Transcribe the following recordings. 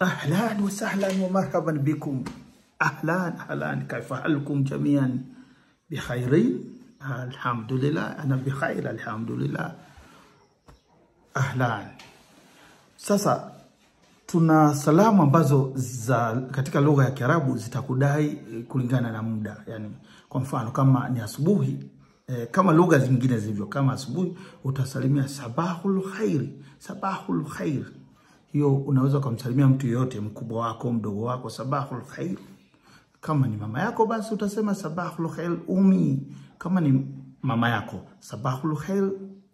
أهلا وسهلا ومرحبا بكم. أهلا كيف حالكم جميعا؟ بخيرين؟ الحمد لله أنا بخير الحمد لله. Ahlan. Sasa tuna salamu ambazo katika lugha ya Kiarabu zitakudai kulingana na muda. Yani kwa mfano kama ni asubuhi, kama lugha zingine zilivyo, kama asubuhi utasalimia sabahul khair, sabahul khair. Hiyo unaweza kumsalimia mtu yote, mkubwa wako, mdogo wako, sabahul khair. Kama ni mama yako basi utasema sabahul khair ummi. Kama ni mama yako, sabahul khair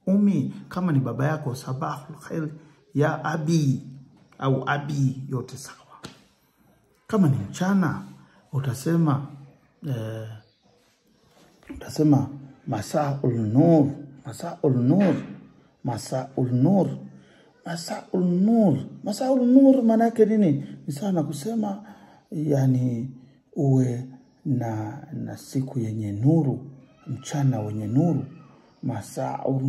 ummi. Kama ni baba yako, sabahul khair ya abi au abi, yote sawa. Kama ni mchana utasema masaul nur, masaul nur, masaul nur, masaul nur. Masaul nur maana yake nini? Ni sana kusema yani uwe na siku yenye nuru, mchana wenye nuru. Masaul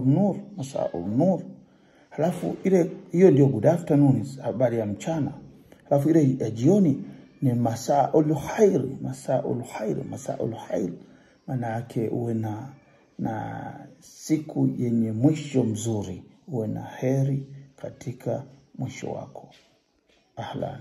nur, masaul nur. Halafu hiyo ndio good afternoon, habari ya mchana. Halafu ile ya jioni ni masaul khair, masaul khair, masaul khair. Maana yake uwe na siku yenye mwisho mzuri, uwe na heri katika mwisho wako. Ahlan.